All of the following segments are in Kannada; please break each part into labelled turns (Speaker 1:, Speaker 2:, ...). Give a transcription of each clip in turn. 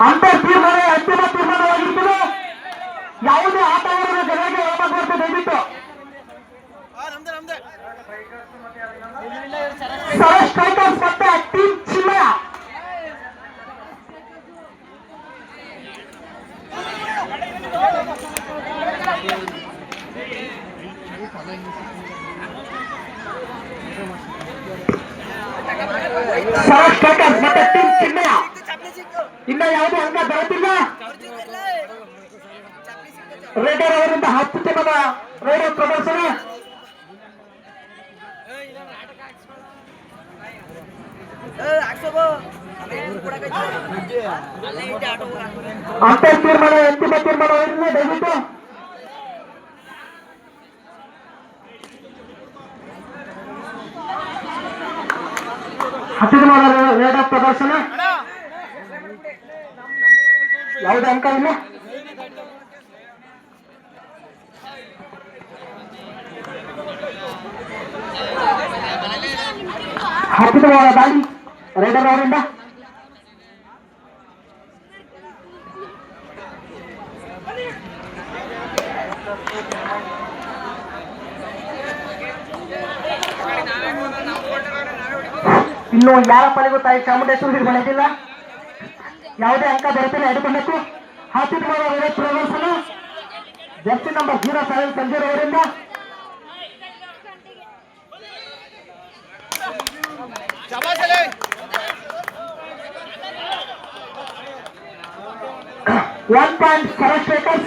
Speaker 1: ಅಂತ ತೀರ್ಮಾನ ಅಂತಿಮ ತೀರ್ಮಾನವಾಗಿರ್ತದೆ. ಯಾವುದೇ ಆಟಗಾರರ ಜನರಿಗೆ ಹೋಗಬಾರ್ದು ದಯವಿಟ್ಟು. ಸ್ಟ್ರೈಕರ್ಸ್ ಮತ್ತೆ ಟೀಮ್ ಚಿನ್ನಯ ಸ್ಟ್ರೈಕರ್ಸ್ ಮತ್ತೆ ಟೀಮ್ ಚಿನ್ನಯ ಇನ್ನ ಯಾವುದೇ ಅಂಕ ಬರುತ್ತಿಲ್ಲ. ರೇಡರ್ ಅವರಿಂದ ಅತ್ಯುತ್ತಮದ ರೇಡರ್ ಪ್ರದರ್ಶನ. ಅಂತಿಮ ತೀರ್ಮಾನ ಅಂತಿಮ ತೀರ್ಮಾನವಾಗಿರಲಿ ದಯವಿಟ್ಟು. ಅತ್ಯುತ್ತಮದ ರೇಡರ್ ಪ್ರದರ್ಶನ. ಯಾವುದೇ ಅಂಕ ಇಲ್ಲ. ಅದ್ಭುತವಾದ ದಾಳಿ ರೈಡರ್ ಅವರಿಂದ. ಇನ್ನು ಯಾರ ಪಾಲಿಗೂ ತಾಯಿ ಚಾಮುಂಡೇಶ್ವರಿ ಬಳೆದಿಲ್ಲ. ಯಾವುದೇ ಅಂಕ ಬರುತ್ತಿಲ್ಲ ಹಿಡಿದುಕೊಂಡಕ್ಕೂ. ಅತ್ಯುತ್ತಮವಾದ ರೇಡರ್ ಪ್ರದರ್ಶನ ಜರ್ಸಿ ನಂಬರ್ 07 ಸಂಜೀರ್ ಅವರಿಂದ. One point for Strikers.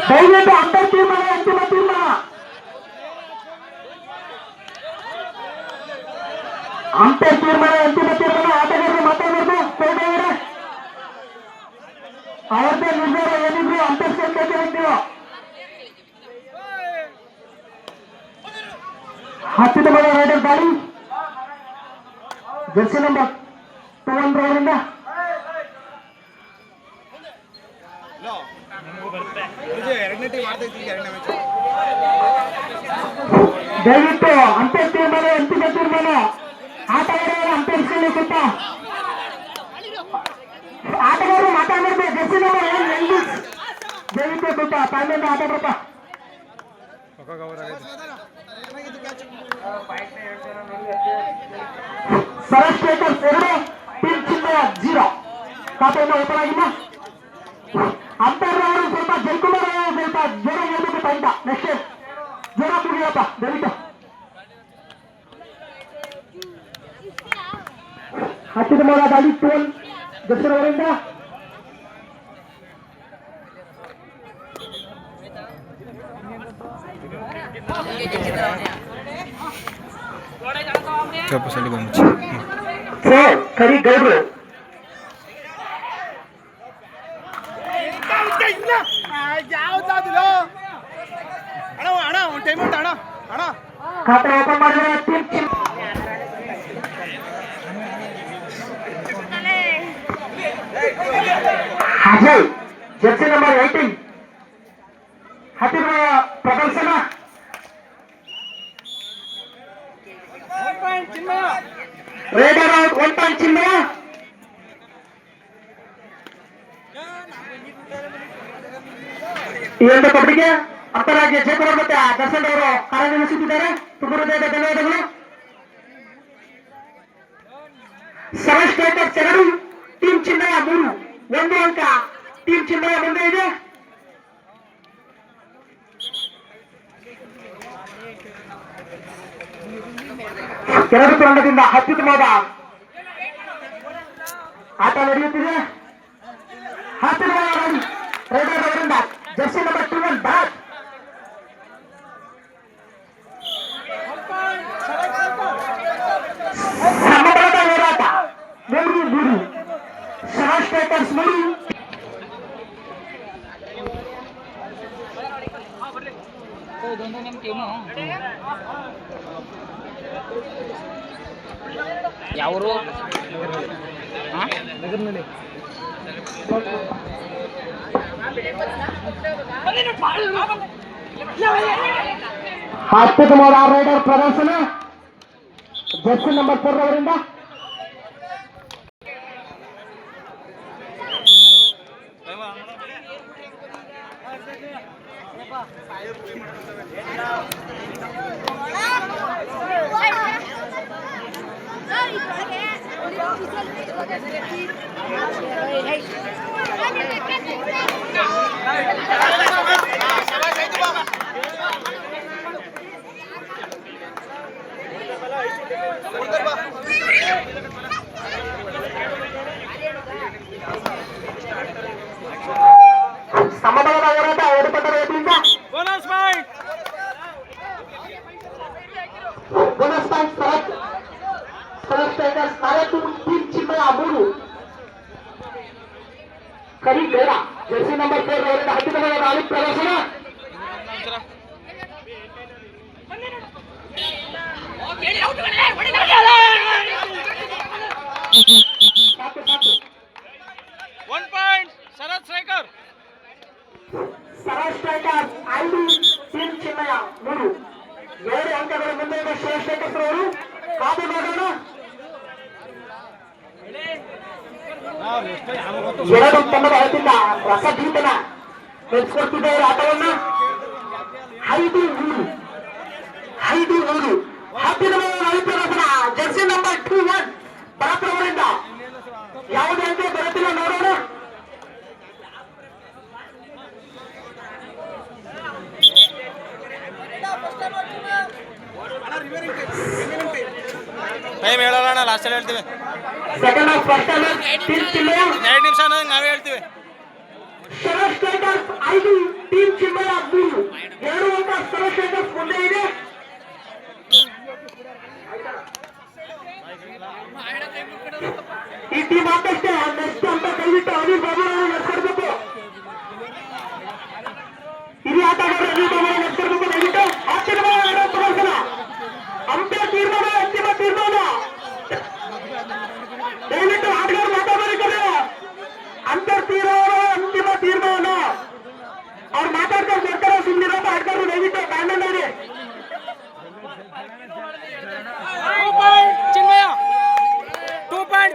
Speaker 1: ದಯವಿಟ್ಟು ಅಂತರ ತೀರ್ಮಾನ ಅಂತಿಮ ತೀರ್ಮಾನ. ಅಂತರ ತೀರ್ಮಾನ ಅಂತಿಮ ತೀರ್ಮಾನ. ಆಟಗಾರರು ಮಾತಾಡಬಾರ್ದು. ಅವ್ರದ್ದೇ ನಿರ್ಧಾರ ಏನಿದ್ರು ಅಂತರ್ಸಂಖ್ಯೆ ನೀವು. ಅತ್ಯುತ್ತಮವಾದ ರೈಡರ್ ದಾಳಿ ಜರ್ಸಿ ನಂಬರ್ 21 ಅವರಿಂದ. ದಯವಿಟ್ಟು ಅಂತಿಮ ತೀರ್ಮಾನ ಅಂತಿಮ ತೀರ್ಮಾನ. ಆಟಗಾರರು ಅಂತರಿಸಿಕೊಳ್ಳಿ ಸ್ವಲ್ಪ. ಆಟಗಾರರು ಮಾತಾಡಬೇಕು. ಜರ್ಸಿ ನಂಬರ್ 1 ದಯವಿಟ್ಟು ಸ್ವಲ್ಪ ತಾಳ್ಮೆಯಿಂದ ಆಟಗಾರಪ್ಪ. ಸ್ಟ್ರೈಕರ್ಸ್ 2 ಟೀಮ್ ಚಿನ್ನಯ 0 ಖಾತೆಯನ್ನು ಓಪನ್ ಆಗಿಲ್ಲ. ಅಂತರವರು ಸ್ವಲ್ಪ ಜಯಕುಮಾರ್ ಸ್ವಲ್ಪ ಜ್ವರ ಹೇಳ್ಬೇಕು ತಂಡ. ನೆಕ್ಸ್ಟ್ ಜ್ವರ ಮುಗಿಯಪ್ಪ ದಯವಿಟ್ಟು. ಅತ್ಯುತ್ತಮವಾದ ದಾಳಿ 12 ದರ್ಶನವರಿಂದ. ಕರಿ ಗೌಡ್ರು ಖಾತೆ ಓಪನ್ ಮಾಡಿದ್ರೆ ಅಜಯ್ ಜರ್ಸಿ ನಂಬರ್ 18 ಅತ್ಯುತ್ತಮ ಪ್ರದರ್ಶನ. Raider out 1 point Chinnaya. ಈ ಒಂದು ಕಬಡ್ಡಿಗೆ ಅಂತರಾಜ್ಯ ಜಯಕುಮಾರ್ ಮತ್ತೆ ದರ್ಶನ್ ಅವರು ಕಾರ್ಯನಿರ್ವಹಿಸುತ್ತಿದ್ದಾರೆ. ತುಂಬ ಹೃದಯದ ಧನ್ಯವಾದಗಳು. ಸ್ಟ್ರೈಕರ್ಸ್ 2 ಟೀಮ್ ಚಿನ್ನಯ 3 1 ಅಂಕ ಟೀಮ್ ಚಿನ್ನಯ ಮುಂದೆ ಇದೆ. ಎರಡು ತಂಡದಿಂದ ಅತ್ಯುತ್ತಮವಾದ ಆಟ ನಡೆಯುತ್ತಿದೆ. ಅತ್ಯುತ್ತಮವಾದ ರೈಡರ್ ಅವರಿಂದ ಜರ್ಸಿ ನಂಬರ್ 21 ಬ್ಯಾಟ್. ಸಮಬಲದ ಹೋರಾಟ 3-3. ಸ್ಟ್ರೈಕರ್ಸ್ 3
Speaker 2: ಯಾವರು
Speaker 1: ಅತ್ಯುತ್ತಮವಾದ ರೈಡರ್ ಪ್ರದರ್ಶನ ಜರ್ಸಿ ನಂಬರ್ 4 ಅವರಿಂದ. ಸಮಬಲದ ಹೋರಾಟ ಓಡಿಪಟ್ಟದ ವತಿಯಿಂದ ಬೋನಸ್ ಪಾಯಿಂಟ್ ಸರತ್ ಟೈಗರ್ಸ್ 4 ಟೀಮ್ ಚಿನ್ನಯ 3 ಕರಿ ಬೇಡ ಜರ್ಸಿ ನಂಬರ್ 4 ಅವರಿಂದ ಅತ್ಯುತ್ತಮವಾದ ದಾಳಿ ಪ್ರದರ್ಶನ. ಸರತ್ ಸ್ಟ್ರೈಕರ್ಸ್ 5 ಟೀಮ್ ಚಿನ್ನಯ 3 2 ಅಂಕಗಳ ಮುಂದೆ ಇರುವ ಸರತ್ ಸ್ಟ್ರೈಕರ್ಸ್ ಅವರು ಕಾದು ನೋಡೋಣ. 2 ತಂಡದ ಹೊರತಿಂದ ರಸದೀಪನ ನಡೆಸಿಕೊಡ್ತಿದ್ದಾರೆ ಆಟವನ್ನ. 5-3 ಅತ್ಯುತ್ತಮವಾದ ಪ್ರದರ್ಶನ ಜರ್ಸಿ ನಂಬರ್ 21 ಭರತ್ ಅವರಿಂದ. ಯಾವುದೇ ಅಂಕ ಬರುತ್ತಿಲ್ಲ ನೋಡೋಣ.
Speaker 2: ಟೈಮ್ ಹೇಳೋಣ, ಲಾಸ್ಟ್ ಹೇಳ್ತೀವಿ.
Speaker 1: Second half first half team Chinnaya
Speaker 2: 2 ನಿಮಿಷ ನಾವೇ ಹೇಳ್ತೀವಿ.
Speaker 1: ಸರತ್ ಸ್ಟ್ರೈಕರ್ಸ್ 5 ಟೀಮ್ ಚಿನ್ನಯ 3 2 ಅಂಕ ಸರತ್ ಸ್ಟ್ರೈಕರ್ಸ್ ಮುಂದೆ ಇದೆ. ಈ ಟೀಮ್ ಆಟಕ್ಕೆ ನೆಕ್ಸ್ಟ್ ಅಂತ ದಯವಿಟ್ಟು ಅನಿಲ್ ಬಾಬು ಅವರು ನಡೆಸ್ಕೊಡ್ಬೇಕು. ಹಿರಿಯ ಆಟಗಾರರು ಅನಿಲ್ ಬಾಬು ಅವರು ನಡೆಸ್ಕೊಡ್ಬೇಕು ದಯವಿಟ್ಟು. ಅತ್ಯುತ್ತಮವಾದ ಪ್ರದರ್ಶನ ಅಂಪೈರ್ ತೀರ್ಮಾನ, ಅಂತಿಮ ತೀರ್ಮಾನ. ದಯವಿಟ್ಟು ಆಟಗಾರರು ಮಾತಾಡಬೇಕಾದ್ರೆ ಅಂಪೈರ್ ತೀರ್ಮಾನ, ಅಂತಿಮ ತೀರ್ಮಾನ. ಅವ್ರು ಮಾತಾಡ್ಕೊಂಡು ಬರ್ತಾರೆ, ಸುಮ್ಮನಿರೋ ಆಟಗಾರರು ದಯವಿಟ್ಟು ಬ್ಯಾನ್ ಮಾಡಿ.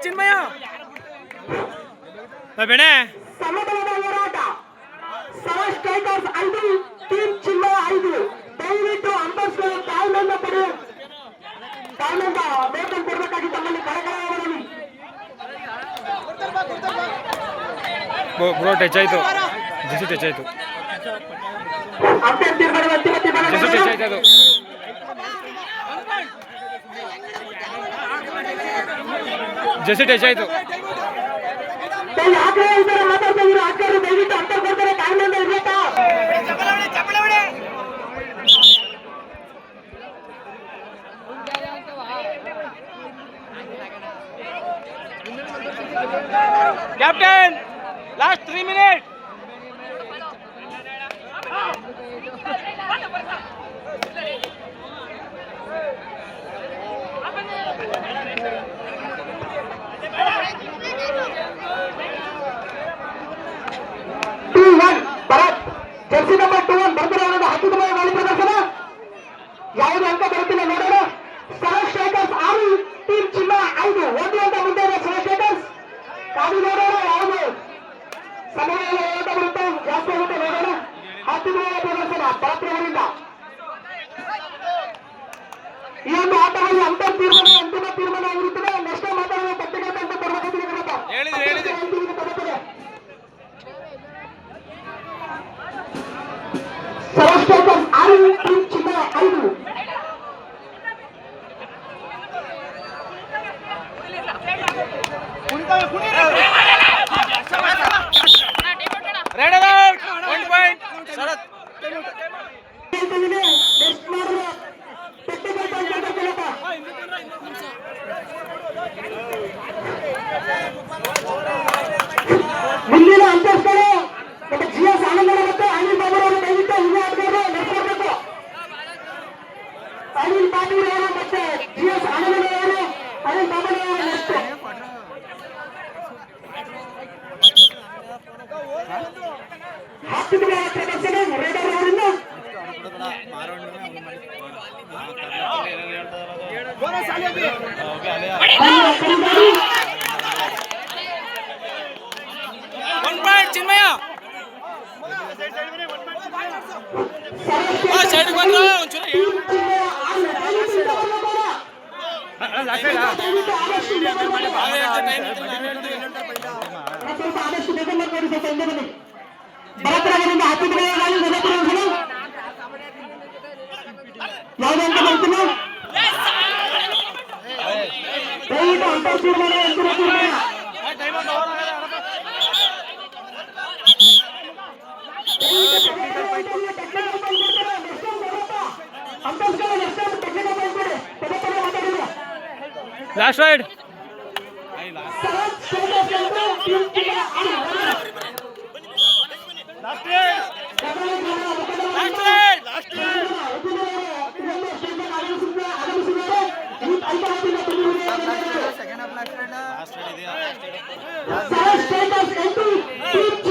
Speaker 2: ಚಿನ್ಮಯ ಬೇಣೆ
Speaker 1: ಸಮಬಲದ ಹೋರಾಟ ಸರತ್ ಸ್ಟ್ರೈಕರ್ಸ್ 5 ಟೀಮ್ ಚಿನ್ನಯ 5. ದಯವಿಟ್ಟು ಅಂಪೈರ್ಸ್ಗಳು ತಾಳ್ಮೆಯಿಂದ ವೇತನ ಕೊಡಬೇಕಾಗಿ ತಮ್ಮಲ್ಲಿ ಕಳಕಳಿ.
Speaker 2: ಬ್ರೋ ಟಚ್ ಆಯ್ತು, ಜೆಸಿ ಟಚ್ ಆಯ್ತು,
Speaker 1: ಅಂಪೈರ್ ತೀರ್ಮಾನ, ಅಂತಿಮ ತೀರ್ಮಾನ.
Speaker 2: ಜೆಸಿ ಟಚ್ ಆಯ್ತು, ಅದು ಜೆಸಿ ಟಚ್ ಆಯ್ತು.
Speaker 1: ಯಾಕೆ ಇದ್ದಾರೆ ಮಾತಾಡ್ತಾ ಇದ್ರು ಆಟಗಾರರು ದಯವಿಟ್ಟು ಅಂಪೈರ್ ಕೊಡ್ತಾರೆ, ತಾಳ್ಮೆಯಿಂದ ಇರ್ಬೇಕಾ.
Speaker 2: Captain last 3 minutes.
Speaker 1: Jersey number 21 ಬರ್ತಾರೆ. ಅತ್ಯುತ್ತಮವಾದ ದಾಳಿ ಪ್ರದರ್ಶನ. ಯಾವುದೇ ಅಂಕ ಬರುತ್ತಿಲ್ಲ ನೋಡೋಣ. ಸರತ್ ಸ್ಟ್ರೈಕರ್ಸ್ 6 ಟೀಮ್ ಚಿನ್ನಯ 5 1 ಅಂತ ಮುಂದೆ ಇದೆ ಸರತ್ ಸ್ಟ್ರೈಕರ್ಸ್. ಕಾದು ನೋಡೋಣ ಯಾವುದು ಸಮಯ ಹೋರಾಟ ಬರುತ್ತೆ, ಜಾಸ್ತಿ ಆಗುತ್ತೆ ನೋಡೋಣ. ಅತ್ಯುತ್ತಮವಾದ ಪ್ರದರ್ಶನ ಭರತ್ ಅವರಿಂದ. ಈ ಒಂದು ಆಟದಲ್ಲಿ ಅಂಪೈರ್ ತೀರ್ಮಾನ, ಅಂತಿಮ ತೀರ್ಮಾನ ಆಗಿರುತ್ತದೆ. ನೆಕ್ಸ್ಟ್ ಮಾತಾಡುವ ಪತ್ರಿಕೆ ಅಂತ ತರಬೇತಿ Sarath strikers 6 team Chinnaya 5.
Speaker 2: Red alert 1 point Sharath.
Speaker 1: Next ಮಾಡಿದ್ರೆ ಮುಂದಿನ ಅಂಪೈರ್ಸ್ಗಳು ಮತ್ತೆ GS ಆನಂದ ಮತ್ತೆ ಅನಿಲ್ ಬಾಬು ಅವರು ದಯವಿಟ್ಟು ಹಿರಿಯ ಆಟಗಾರರು ನಡೆಸಬೇಕು. ಅನಿಲ್ ಬಾಬು ಅವರು ಮತ್ತೆ GS ಆನಂದ ಅವರು ಅನಿಲ್ ಬಾಬು ಅವರು ನೆಕ್ಸ್ಟ್ ಅತ್ಯುತ್ತಮವಾದ ಪ್ರದರ್ಶನ ರೇಡರ್ ಅವರಿಂದ
Speaker 2: ಒನ್ ಪಾಯಿಂಟ್ ಚಿನ್ಮಯ ಸೈಡ್ ಬಂದ್ರು ಒಂಚೂರು
Speaker 1: ಆದಷ್ಟು ಬೇಗ ಮಾಡಿ ಭರತರಾಗರಿಂದ ಅತ್ಯುತ್ತಮವಾಗಿ ಯಾವುದೇ ಅಂತ ಬರ್ತೀನಿ ದಯವಿಟ್ಟು ಅಂತ ತೀರ್ಮಾನ ಅಂತಿಮ ತೀರ್ಮಾನ
Speaker 2: ಲಾಸ್ಟ್ ರೈಡ್
Speaker 1: Last